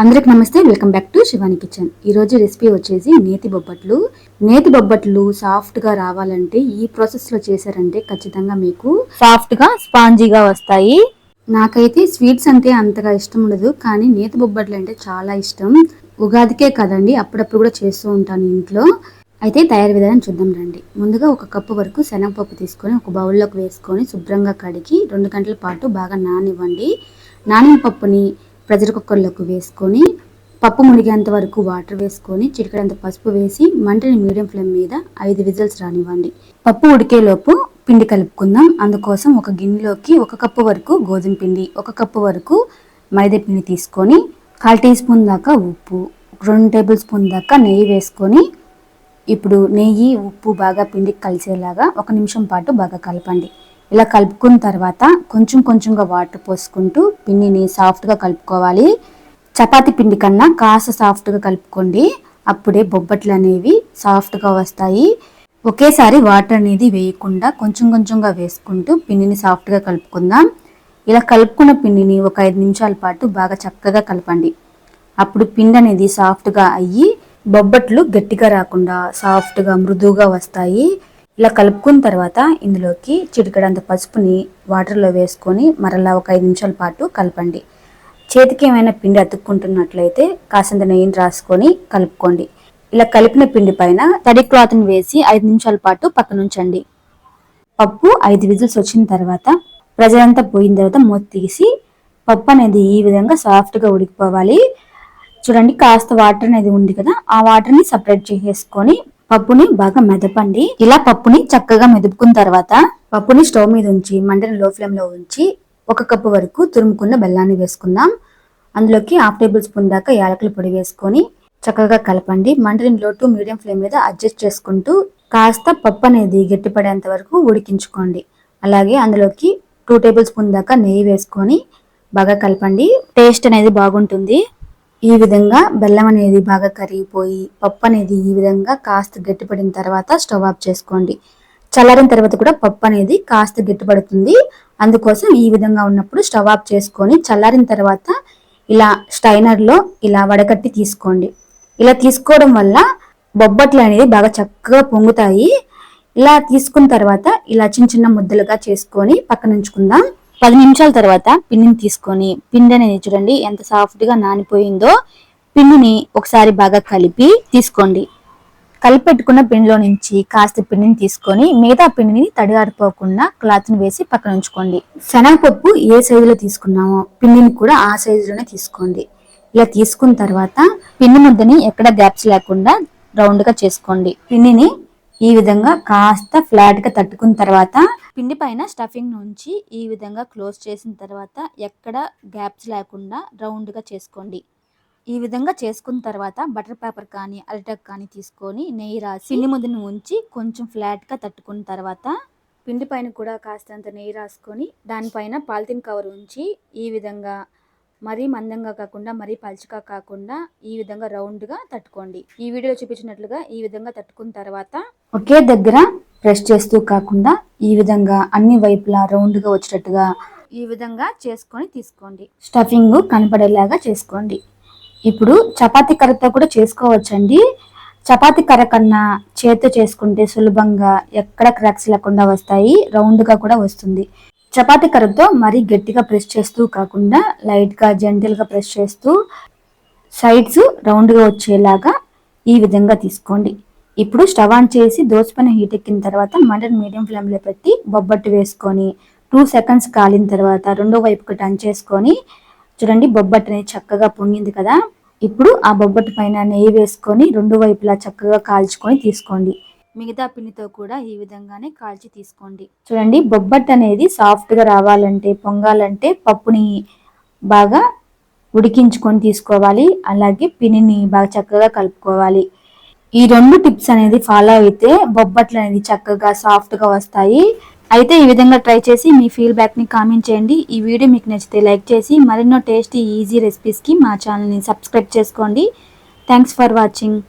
అందరికి నమస్తే, welcome back to Shivani kitchen. ఈ రోజు రెసిపీ వచ్చేసి నేతి బొబ్బట్లు. నేతి బొబ్బట్లు సాఫ్ట్ గా రావాలంటే ఈ ప్రాసెస్ లో చేశారంటే ఖచ్చితంగా మీకు సాఫ్ట్ గా స్పాంజీగా వస్తాయి. నాకైతే స్వీట్స్ అంటే అంతగా ఇష్టం ఉండదు, కానీ నేతి బొబ్బట్లు అంటే చాలా ఇష్టం. ఉగాదికే కదండి, అప్పుడప్పుడు కూడా చేస్తూ ఉంటాను ఇంట్లో. అయితే తయారీ విధానం చూద్దాం రండి. ముందుగా 1 కప్పు వరకు శనగపప్పు తీసుకొని ఒక బౌల్లోకి వేసుకొని శుభ్రంగా కడిగి 2 గంటల పాటు బాగా నానివ్వండి. నానిన పప్పుని ప్రెషర్ కుక్కర్లోకి వేసుకొని పప్పు మునిగేంత వరకు వాటర్ వేసుకొని చిటికెడంత పసుపు వేసి మంటని మీడియం ఫ్లేమ్ మీద 5 విజిల్స్ రానివ్వండి. పప్పు ఉడికేలోపు పిండి కలుపుకుందాం. అందుకోసం ఒక గిన్నెలోకి 1 కప్పు వరకు గోధుమ పిండి, 1 కప్పు వరకు మైదా పిండి తీసుకొని 1/2 టీ స్పూన్ దాకా ఉప్పు, 2 టేబుల్ స్పూన్ దాకా నెయ్యి వేసుకొని ఇప్పుడు నెయ్యి ఉప్పు బాగా పిండికి కలిసేలాగా 1 నిమిషం పాటు బాగా కలపండి. ఇలా కలుపుకున్న తర్వాత కొంచెం కొంచెంగా వాటర్ పోసుకుంటూ పిండిని సాఫ్ట్గా కలుపుకోవాలి. చపాతీ పిండి కన్నా కాస్త సాఫ్ట్గా కలుపుకోండి, అప్పుడే బొబ్బట్లు అనేవి సాఫ్ట్గా వస్తాయి. ఒకేసారి వాటర్ అనేది వేయకుండా కొంచెం కొంచెంగా వేసుకుంటూ పిండిని సాఫ్ట్గా కలుపుకుందాం. ఇలా కలుపుకున్న పిండిని ఒక 5 నిమిషాల పాటు బాగా చక్కగా కలపండి. అప్పుడు పిండి అనేది సాఫ్ట్గా అయ్యి బొబ్బట్లు గట్టిగా రాకుండా సాఫ్ట్గా మృదువుగా వస్తాయి. ఇలా కలుపుకున్న తర్వాత ఇందులోకి చిటికెడంత పసుపుని వాటర్లో వేసుకొని మరలా ఒక 5 నిమిషాల పాటు కలపండి. చేతికి ఏమైనా పిండి అతుక్కుంటున్నట్లయితే కాసంత నెయ్యిని రాసుకొని కలుపుకోండి. ఇలా కలిపిన పిండి పైన తడి క్లాత్ని వేసి 5 నిమిషాల పాటు పక్కనుంచండి. పప్పు 5 విజిల్స్ వచ్చిన తర్వాత ప్రెషర్ అంతా పోయిన తర్వాత మూత తీసి పప్పు అనేది ఈ విధంగా సాఫ్ట్గా ఉడికిపోవాలి. చూడండి, కాస్త వాటర్ అనేది ఉంది కదా, ఆ వాటర్ని సపరేట్ చేసేసుకొని పప్పుని బాగా మెదపండి. ఇలా పప్పుని చక్కగా మెదుపుకున్న తర్వాత పప్పుని స్టవ్ మీద ఉంచి మంటని లో ఫ్లేమ్ లో ఉంచి 1 కప్పు వరకు తురుముకున్న బెల్లాన్ని వేసుకుందాం. అందులోకి 1/2 టేబుల్ స్పూన్ దాకా యాలకుల పొడి వేసుకొని చక్కగా కలపండి. మంటని లో టు మీడియం ఫ్లేమ్ మీద అడ్జస్ట్ చేసుకుంటూ కాస్త పప్పు అనేది గట్టిపడేంత వరకు ఉడికించుకోండి. అలాగే అందులోకి 2 టేబుల్ స్పూన్ దాకా నెయ్యి వేసుకొని బాగా కలపండి. టేస్ట్ అనేది బాగుంటుంది. ఈ విధంగా బెల్లం అనేది బాగా కరిగిపోయి పప్పు అనేది ఈ విధంగా కాస్త గట్టిపడిన తర్వాత స్టవ్ ఆఫ్ చేసుకోండి. చల్లారిన తర్వాత కూడా పప్పు అనేది కాస్త గట్టిపడుతుంది. అందుకోసం ఈ విధంగా ఉన్నప్పుడు స్టవ్ ఆఫ్ చేసుకొని చల్లారిన తర్వాత ఇలా స్టైనర్లో ఇలా వడకట్టి తీసుకోండి. ఇలా తీసుకోవడం వల్ల బొబ్బట్లు అనేది బాగా చక్కగా పొంగుతాయి. ఇలా తీసుకున్న తర్వాత ఇలా చిన్న చిన్న ముద్దలుగా చేసుకొని పక్కన ఉంచుకుందాం. 10 నిమిషాల తర్వాత పిండిని తీసుకొని పిండి అనేది చూడండి ఎంత సాఫ్ట్గా నానిపోయిందో. పిండిని ఒకసారి బాగా కలిపి తీసుకోండి. కలిపెట్టుకున్న పిండిలో నుంచి కాస్త పిండిని తీసుకొని మిగతా పిండిని తడి ఆరిపోకుండా క్లాత్ని వేసి పక్కన ఉంచుకోండి. శనగపప్పు ఏ సైజులో తీసుకున్నామో పిండిని కూడా ఆ సైజులోనే తీసుకోండి. ఇలా తీసుకున్న తర్వాత పిండి ముద్దని ఎక్కడ గ్యాప్స్ లేకుండా రౌండ్గా చేసుకోండి. పిండిని ఈ విధంగా కాస్త ఫ్లాట్ గా తట్టుకున్న తర్వాత పిండి పైన స్టఫింగ్ నుంచి ఈ విధంగా క్లోజ్ చేసిన తర్వాత ఎక్కడ గ్యాప్స్ లేకుండా రౌండ్ గా చేసుకోండి. ఈ విధంగా చేసుకున్న తర్వాత బటర్ పేపర్ కానీ అరిటాక్ కానీ తీసుకొని నెయ్యి రాసి పిండి ముద్దను ఉంచి కొంచెం ఫ్లాట్ గా తట్టుకున్న తర్వాత పిండి పైన కూడా కాస్తంత నెయ్యి రాసుకొని దానిపైన పాలిథిన్ కవర్ ఉంచి ఈ విధంగా మరీ మందంగా కాకుండా మరీ పలుచగా కాకుండా ఈ విధంగా రౌండ్ గా తట్టుకోండి. ఈ వీడియోలో చూపించినట్లుగా ఈ విధంగా తట్టుకున్న తర్వాత ఒకే దగ్గర ప్రెస్ చేస్తూ కాకుండా ఈ విధంగా అన్ని వైపులా రౌండ్ గా వచ్చేటట్టుగా ఈ విధంగా చేసుకొని తీసుకోండి. స్టఫింగ్ కనపడేలాగా చేసుకోండి. ఇప్పుడు చపాతీ కర్రతో కూడా చేసుకోవచ్చండి. చపాతీ కర్ర కన్నా చేతితో చేసుకుంటే సులభంగా ఎక్కడ క్రాక్స్ లేకుండా వస్తాయి, రౌండ్ గా కూడా వస్తుంది. చపాతీ కర్రతో మరీ గట్టిగా ప్రెస్ చేస్తూ కాకుండా లైట్గా జెంటిల్గా ప్రెస్ చేస్తూ సైడ్స్ రౌండ్గా వచ్చేలాగా ఈ విధంగా తీసుకోండి. ఇప్పుడు స్టవ్ ఆన్ చేసి దోసపైన హీట్ ఎక్కిన తర్వాత మంటను మీడియం ఫ్లేమ్లో పెట్టి బొబ్బట్టు వేసుకొని 2 సెకండ్స్ కాలిన తర్వాత రెండో వైపుకి టర్న్ చేసుకొని చూడండి, బొబ్బట్టు అనేది చక్కగా పొంగింది కదా. ఇప్పుడు ఆ బొబ్బట్టు పైన నెయ్యి వేసుకొని రెండు వైపులా చక్కగా కాల్చుకొని తీసుకోండి. మిగతా పిండితో కూడా ఈ విధంగానే కాల్చి తీసుకోండి. చూడండి, బొబ్బట్టు అనేది సాఫ్ట్గా రావాలంటే పొంగాలంటే పప్పుని బాగా ఉడికించుకొని తీసుకోవాలి. అలాగే పిండిని బాగా చక్కగా కలుపుకోవాలి. ఈ 2 టిప్స్ అనేది ఫాలో అయితే బొబ్బట్లు అనేది చక్కగా సాఫ్ట్గా వస్తాయి. అయితే ఈ విధంగా ట్రై చేసి మీ ఫీడ్బ్యాక్ని కామెంట్ చేయండి. ఈ వీడియో మీకు నచ్చితే లైక్ చేసి మరెన్నో టేస్టీ ఈజీ రెసిపీస్కి మా ఛానల్ని సబ్స్క్రైబ్ చేసుకోండి. Thanks for watching.